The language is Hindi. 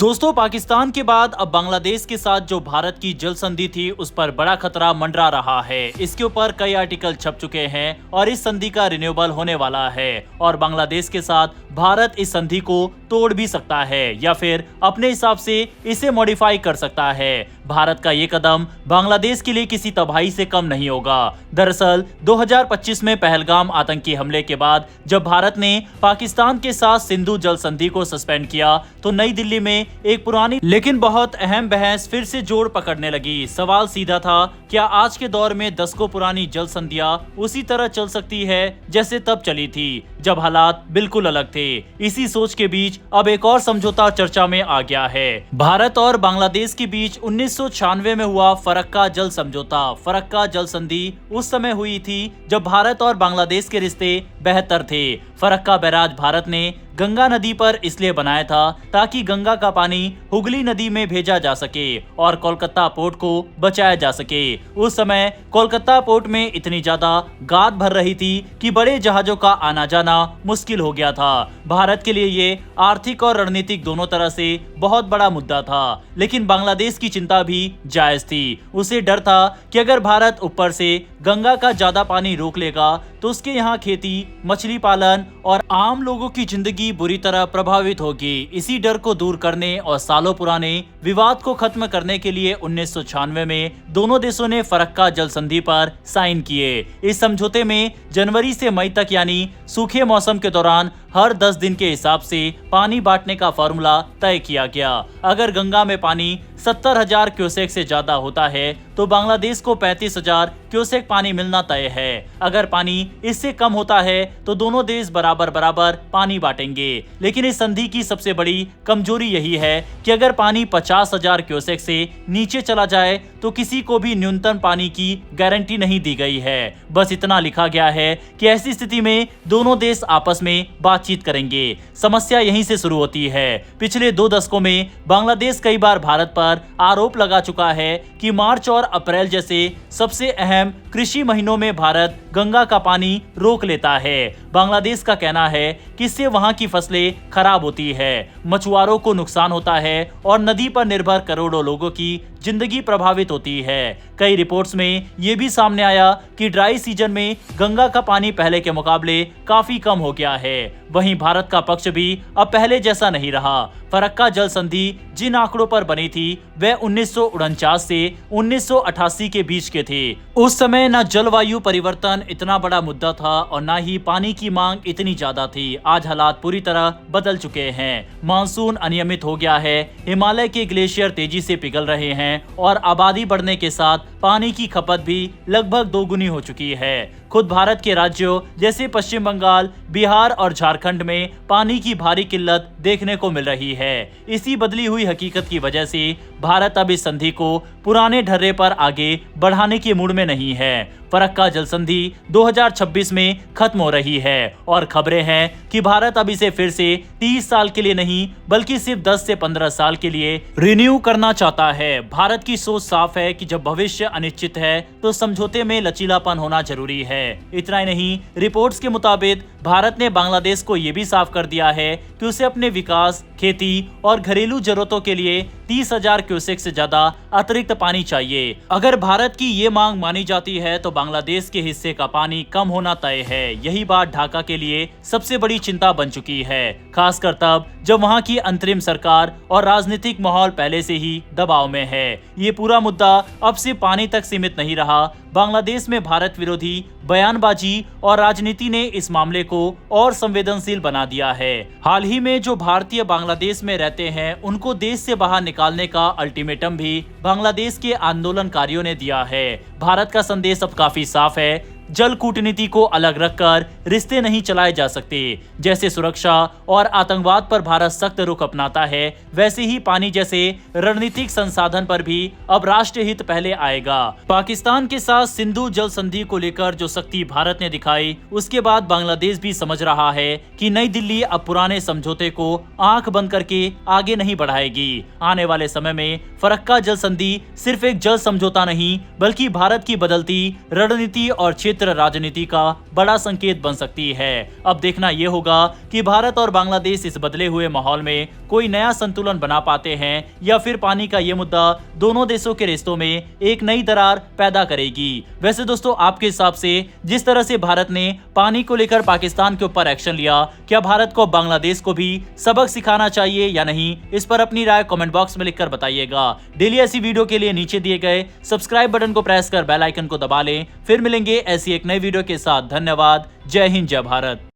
दोस्तों, पाकिस्तान के बाद अब बांग्लादेश के साथ जो भारत की जल संधि थी उस पर बड़ा खतरा मंडरा रहा है। इसके ऊपर कई आर्टिकल छप चुके हैं और इस संधि का रिन्यूएबल होने वाला है और बांग्लादेश के साथ भारत इस संधि को तोड़ भी सकता है या फिर अपने हिसाब से इसे मॉडिफाई कर सकता है। भारत का ये कदम बांग्लादेश के लिए किसी तबाही से कम नहीं होगा। दरअसल 2025 में पहलगाम आतंकी हमले के बाद जब भारत ने पाकिस्तान के साथ सिंधु जल संधि को सस्पेंड किया तो नई दिल्ली में एक पुरानी लेकिन बहुत अहम बहस फिर से जोर पकड़ने लगी। सवाल सीधा था, क्या आज के दौर में दशकों पुरानी जल संधियां उसी तरह चल सकती है जैसे तब चली थी जब हालात बिल्कुल अलग थे। इसी सोच के बीच अब एक और समझौता चर्चा में आ गया है। भारत और बांग्लादेश के बीच 1996 में हुआ फरक्का जल समझौता। फरक्का जल संधि उस समय हुई थी जब भारत और बांग्लादेश के रिश्ते बेहतर थे। फरक्का बैराज भारत ने गंगा नदी पर इसलिए बनाया था ताकि गंगा का पानी हुगली नदी में भेजा जा सके और कोलकाता पोर्ट को बचाया जा सके। उस समय कोलकाता पोर्ट में इतनी ज्यादा गाद भर रही थी कि बड़े जहाजों का आना जाना मुश्किल हो गया था। भारत के लिए ये आर्थिक और रणनीतिक दोनों तरह से बहुत बड़ा मुद्दा था, लेकिन बांग्लादेश की चिंता भी जायज थी। उसे डर था कि अगर भारत ऊपर से गंगा का ज्यादा पानी रोक लेगा तो उसके यहाँ खेती, मछली पालन और आम लोगों की जिंदगी बुरी तरह प्रभावित होगी। इसी डर को दूर करने और सालों पुराने विवाद को खत्म करने के लिए 1996 में दोनों देशों ने फरक्का जल संधि पर साइन किए। इस समझौते में जनवरी से मई तक यानी सूखे मौसम के दौरान हर 10 दिन के हिसाब से पानी बांटने का फॉर्मूला तय किया गया। अगर गंगा में पानी 70,000 क्यूसेक से ज्यादा होता है तो बांग्लादेश को 35,000 क्यूसेक पानी मिलना तय है। अगर पानी इससे कम होता है तो दोनों देश बराबर बराबर पानी बांटेंगे। लेकिन इस संधि की सबसे बड़ी कमजोरी यही है कि अगर पानी 50,000 क्यूसेक से नीचे चला जाए तो किसी को भी न्यूनतम पानी की गारंटी नहीं दी गई है। बस इतना लिखा गया है कि ऐसी स्थिति में दोनों देश आपस में बातचीत करेंगे। समस्या यहीं से शुरू होती है। पिछले 2 दशकों में बांग्लादेश कई बार भारत पर आरोप लगा चुका है कि मार्च और अप्रैल जैसे सबसे अहम कृषि महीनों में भारत गंगा का पानी रोक लेता है। बांग्लादेश का कहना है कि इससे वहां की फसलें खराब होती है, मछुआरों को नुकसान होता है और नदी पर निर्भर करोड़ों लोगों की जिंदगी प्रभावित होती है। कई रिपोर्ट्स में यह भी सामने आया कि ड्राई सीजन में गंगा का पानी पहले के मुकाबले काफी कम हो गया है। वहीं भारत का पक्ष भी अब पहले जैसा नहीं रहा। फरक्का जल संधि जिन आंकड़ों पर बनी थी वे 1949 से 1988 के बीच के थे। उस समय न जलवायु परिवर्तन इतना बड़ा मुद्दा था और न ही पानी की मांग इतनी ज्यादा थी। आज हालात पूरी तरह बदल चुके हैं। मानसून अनियमित हो गया है, हिमालय के ग्लेशियर तेजी से पिघल रहे हैं और आबादी बढ़ने के साथ पानी की खपत भी लगभग दोगुनी हो चुकी है। खुद भारत के राज्यों जैसे पश्चिम बंगाल, बिहार और झारखंड में पानी की भारी किल्लत देखने को मिल रही है। इसी बदली हुई हकीकत की वजह से भारत अब इस संधि को पुराने ढर्रे पर आगे बढ़ाने के मूड में नहीं है। फरक्का जल संधि 2026 में खत्म हो रही है और खबरें हैं कि भारत अब इसे फिर से 30 साल के लिए नहीं बल्कि सिर्फ 10 से 15 साल के लिए रिन्यू करना चाहता है। भारत की सोच साफ है कि जब भविष्य अनिश्चित है तो समझौते में लचीलापन होना जरूरी है। इतना ही नहीं, रिपोर्ट्स के मुताबिक भारत ने बांग्लादेश को यह भी साफ कर दिया है कि उसे अपने विकास, खेती और घरेलू जरूरतों के लिए 30,000 क्यूसेक से ज्यादा अतिरिक्त पानी चाहिए। अगर भारत की ये मांग मानी जाती है तो बांग्लादेश के हिस्से का पानी कम होना तय है। यही बात ढाका के लिए सबसे बड़ी चिंता बन चुकी है, खासकर तब जब वहां की अंतरिम सरकार और राजनीतिक माहौल पहले से ही दबाव में है। ये पूरा मुद्दा अब सिर्फ पानी तक सीमित नहीं रहा। बांग्लादेश में भारत विरोधी बयानबाजी और राजनीति ने इस मामले को और संवेदनशील बना दिया है। हाल ही में जो भारतीय बांग्लादेश में रहते हैं उनको देश से बाहर निकालने का अल्टीमेटम भी बांग्लादेश के आंदोलनकारियों ने दिया है। भारत का संदेश अब काफी साफ है, जल कूटनीति को अलग रखकर रिश्ते नहीं चलाए जा सकते। जैसे सुरक्षा और आतंकवाद पर भारत सख्त रुख अपनाता है, वैसे ही पानी जैसे रणनीतिक संसाधन पर भी अब राष्ट्रीय हित पहले आएगा। पाकिस्तान के साथ सिंधु जल संधि को लेकर जो सख्ती भारत ने दिखाई, उसके बाद बांग्लादेश भी समझ रहा है कि नई दिल्ली अब पुराने समझौते को आंख बंद करके आगे नहीं बढ़ाएगी। आने वाले समय में फरक्का जल संधि सिर्फ एक जल समझौता नहीं बल्कि भारत की बदलती रणनीति और क्षेत्र विचित्र राजनीति का बड़ा संकेत बन सकती है। अब देखना यह होगा कि भारत और बांग्लादेश इस बदले हुए माहौल में कोई नया संतुलन बना पाते हैं या फिर पानी का ये मुद्दा दोनों देशों के रिश्तों में एक नई दरार पैदा करेगी। वैसे दोस्तों, आपके हिसाब से जिस तरह से भारत ने पानी को लेकर पाकिस्तान के ऊपर एक्शन लिया, क्या भारत को बांग्लादेश को भी सबक सिखाना चाहिए या नहीं? इस पर अपनी राय कमेंट बॉक्स में लिखकर बताइएगा। डेली ऐसी वीडियो के लिए नीचे दिए गए सब्सक्राइब बटन को प्रेस कर बेल आइकन को दबा लें। फिर मिलेंगे ऐसी एक नई वीडियो के साथ। धन्यवाद। जय हिंद, जय भारत।